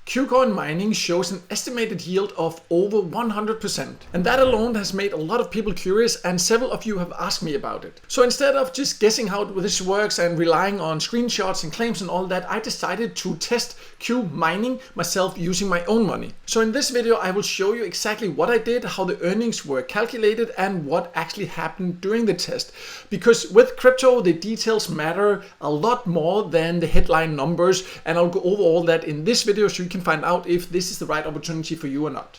KuCoin Mining shows an estimated yield of over 100%. And that alone has made a lot of people curious, and several of you have asked me about it. So instead of just guessing how this works and relying on screenshots and claims and all that, I decided to test KuMining myself using my own money. So in this video, I will show you exactly what I did, how the earnings were calculated, and what actually happened during the test. Because with crypto, the details matter a lot more than the headline numbers, and I'll go over all that in this video so you can find out if this is the right opportunity for you or not.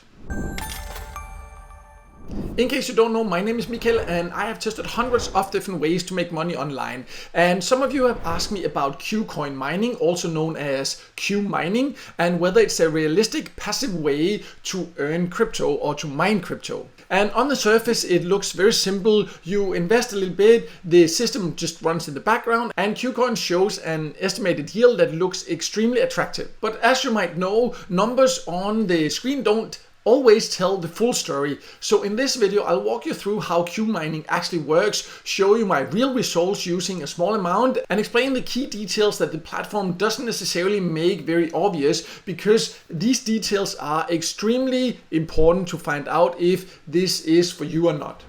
In case you don't know, my name is Michael and I have tested hundreds of different ways to make money online. And some of you have asked me about KuCoin Mining, also known as KuMining, and whether it's a realistic passive way to earn crypto or to mine crypto. And on the surface, it looks very simple. You invest a little bit, the system just runs in the background, and KuCoin shows an estimated yield that looks extremely attractive. But as you might know, numbers on the screen don't always tell the full story. So in this video, I'll walk you through how KuMining actually works, show you my real results using a small amount, and explain the key details that the platform doesn't necessarily make very obvious, because these details are extremely important to find out if this is for you or not.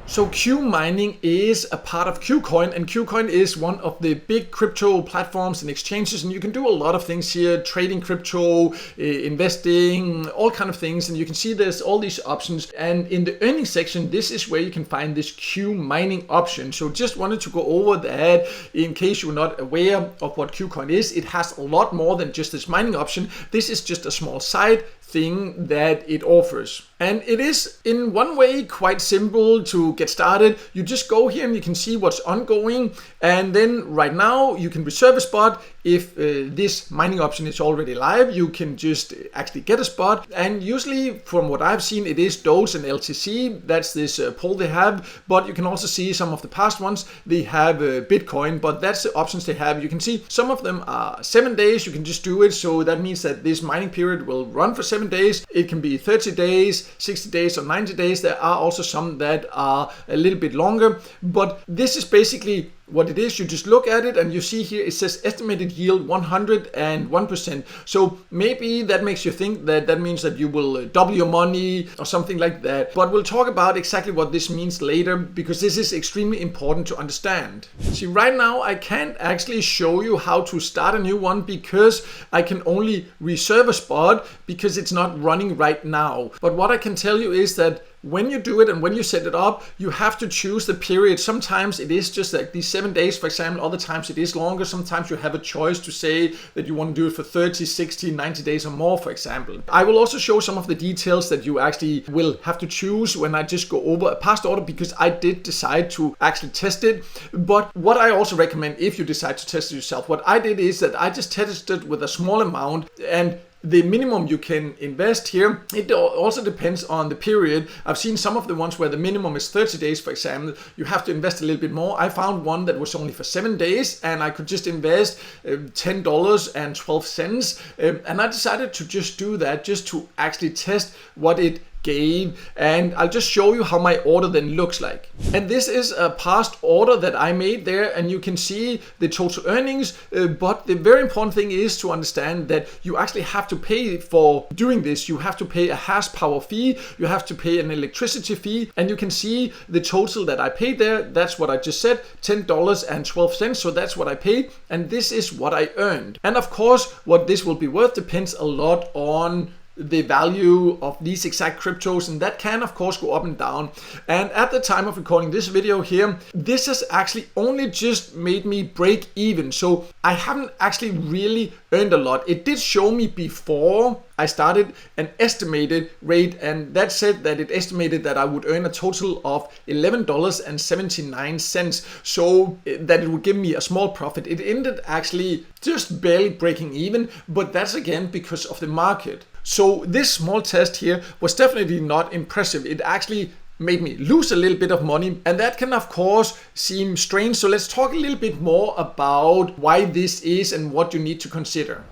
So KuMining is a part of KuCoin, and KuCoin is one of the big crypto platforms and exchanges, and you can do a lot of things here: trading crypto, investing, all kind of things. And you can see there's all these options, and in the earnings section, this is where you can find this KuMining option. So just wanted to go over that in case you're not aware of what KuCoin is. It has a lot more than just this mining option. This is just a small side thing that it offers. And it is in one way quite simple to get started. You just go here and you can see what's ongoing, and then right now you can reserve a spot. If this mining option is already live, you can just actually get a spot. And usually, from what I've seen, it is Doge and LTC. That's this poll they have. But you can also see some of the past ones. They have Bitcoin, but that's the options they have. You can see some of them are 7 days. You can just do it. So that means that this mining period will run for 7 days. It can be 30 days, 60 days, or 90 days. There are also some that are a little bit longer. But this is basically what it is. You just look at it and you see here it says estimated yield 101%. So maybe that makes you think that that means that you will double your money or something like that. But we'll talk about exactly what this means later, because this is extremely important to understand. See, right now I can't actually show you how to start a new one because I can only reserve a spot because it's not running right now. But what I can tell you is that when you do it and when you set it up, you have to choose the period. Sometimes it is just like these 7 days, for example. Other times it is longer. Sometimes you have a choice to say that you want to do it for 30, 60, 90 days or more, for example. I will also show some of the details that you actually will have to choose when I just go over a past order, because I did decide to actually test it. But what I also recommend, if you decide to test it yourself, what I did is that I just tested with a small amount, and the minimum you can invest here, it also depends on the period. I've seen some of the ones where the minimum is 30 days, for example. You have to invest a little bit more. I found one that was only for 7 days, and I could just invest $10.12. And I decided to just do that, just to actually test what it gave, and I'll just show you how my order then looks like. And this is a past order that I made there, and you can see the total earnings. But the very important thing is to understand that you actually have to pay for doing this. You have to pay a hash power fee, you have to pay an electricity fee, and you can see the total that I paid there. That's what I just said, $10.12. So that's what I paid, and this is what I earned. And of course, what this will be worth depends a lot on the value of these exact cryptos, and that can of course go up and down. And at the time of recording this video here, this has actually only just made me break even, so I haven't actually really earned a lot. It did show me before I started an estimated rate, and that said that it estimated that I would earn a total of $11.79, so that it would give me a small profit. It ended actually just barely breaking even, but that's again because of the market. So this small test here was definitely not impressive. It actually made me lose a little bit of money, and that can of course seem strange. So let's talk a little bit more about why this is and what you need to consider.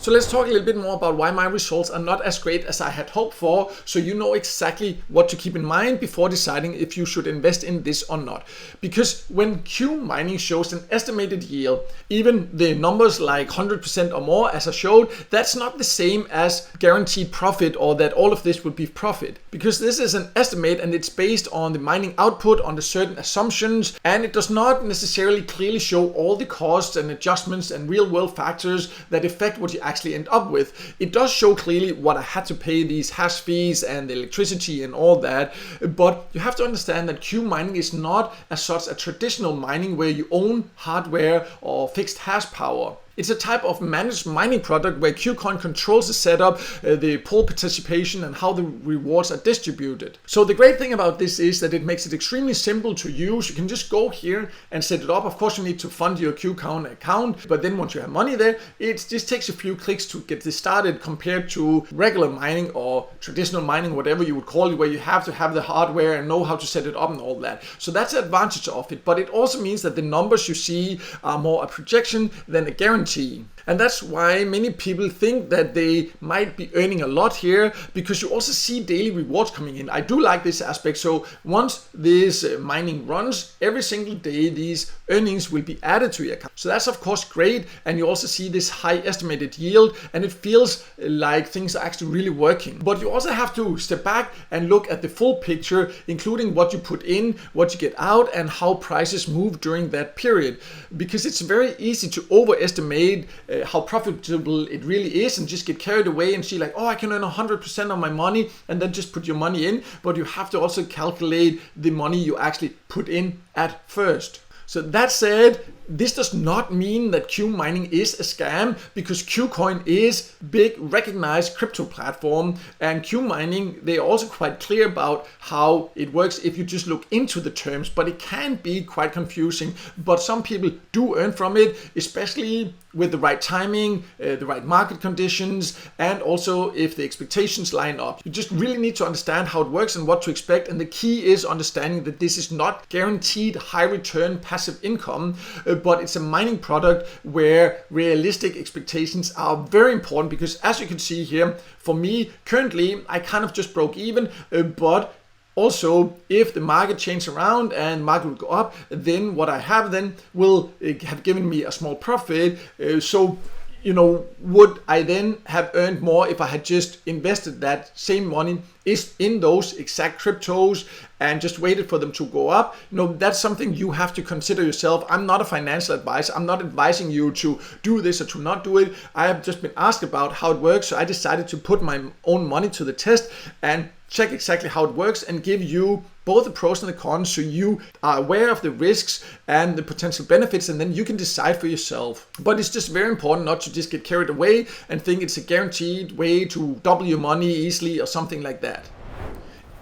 So let's talk a little bit more about why my results are not as great as I had hoped for, so you know exactly what to keep in mind before deciding if you should invest in this or not. Because when KuMining shows an estimated yield, even the numbers like 100% or more as I showed, that's not the same as guaranteed profit or that all of this would be profit. Because this is an estimate and it's based on the mining output under certain assumptions, and it does not necessarily clearly show all the costs and adjustments and real world factors that affect what you actually end up with. It does show clearly what I had to pay these hash fees and the electricity and all that, but you have to understand that KuMining is not as such a traditional mining where you own hardware or fixed hash power. It's a type of managed mining product where KuCoin controls the setup, the pool participation, and how the rewards are distributed. So the great thing about this is that it makes it extremely simple to use. You can just go here and set it up. Of course, you need to fund your KuCoin account, but then once you have money there, it just takes a few clicks to get this started compared to regular mining or traditional mining, whatever you would call it, where you have to have the hardware and know how to set it up and all that. So that's the advantage of it, but it also means that the numbers you see are more a projection than a guarantee. And that's why many people think that they might be earning a lot here, because you also see daily rewards coming in. I do like this aspect. So once this mining runs, every single day these earnings will be added to your account. So that's of course great, and you also see this high estimated yield, and it feels like things are actually really working. But you also have to step back and look at the full picture, including what you put in, what you get out, and how prices move during that period, because it's very easy to overestimate how profitable it really is and just get carried away and see like, oh, I can earn 100% of my money, and then just put your money in. But you have to also calculate the money you actually put in at first. So that said, this does not mean that KuMining is a scam, because KuCoin is big recognized crypto platform, and KuMining, they're also quite clear about how it works if you just look into the terms, but it can be quite confusing. But some people do earn from it, especially with the right timing, the right market conditions, and also if the expectations line up. You just really need to understand how it works and what to expect, and the key is understanding that this is not guaranteed high return passive income, but it's a mining product where realistic expectations are very important, because as you can see here, for me currently I kind of just broke even, but also if the market changes around and market will go up, then what I have then will have given me a small profit. So you know, would I then have earned more if I had just invested that same money is in those exact cryptos and just waited for them to go up? You know, that's something you have to consider yourself. I'm not a financial advisor. I'm not advising you to do this or to not do it. I have just been asked about how it works, so I decided to put my own money to the test and check exactly how it works and give you both the pros and the cons, so you are aware of the risks and the potential benefits, and then you can decide for yourself. But it's just very important not to just get carried away and think it's a guaranteed way to double your money easily or something like that.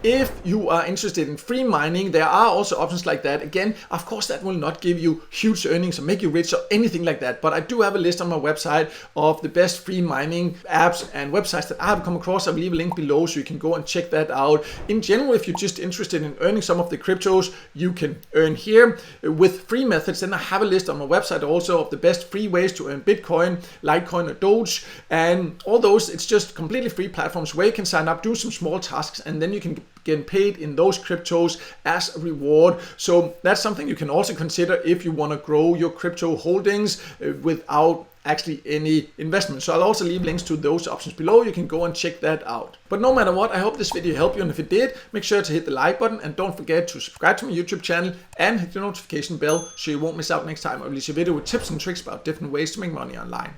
If you are interested in free mining, there are also options like that. Again, of course, that will not give you huge earnings or make you rich or anything like that. But I do have a list on my website of the best free mining apps and websites that I have come across. I'll leave a link below so you can go and check that out. In general, if you're just interested in earning some of the cryptos you can earn here with free methods, then I have a list on my website also of the best free ways to earn Bitcoin, Litecoin, or Doge. And all those, it's just completely free platforms where you can sign up, do some small tasks, and then you can get paid in those cryptos as a reward. So that's something you can also consider if you want to grow your crypto holdings without actually any investment. So I'll also leave links to those options below. You can go and check that out. But no matter what, I hope this video helped you, and if it did, make sure to hit the like button and don't forget to subscribe to my YouTube channel and hit the notification bell so you won't miss out next time I release a video with tips and tricks about different ways to make money online.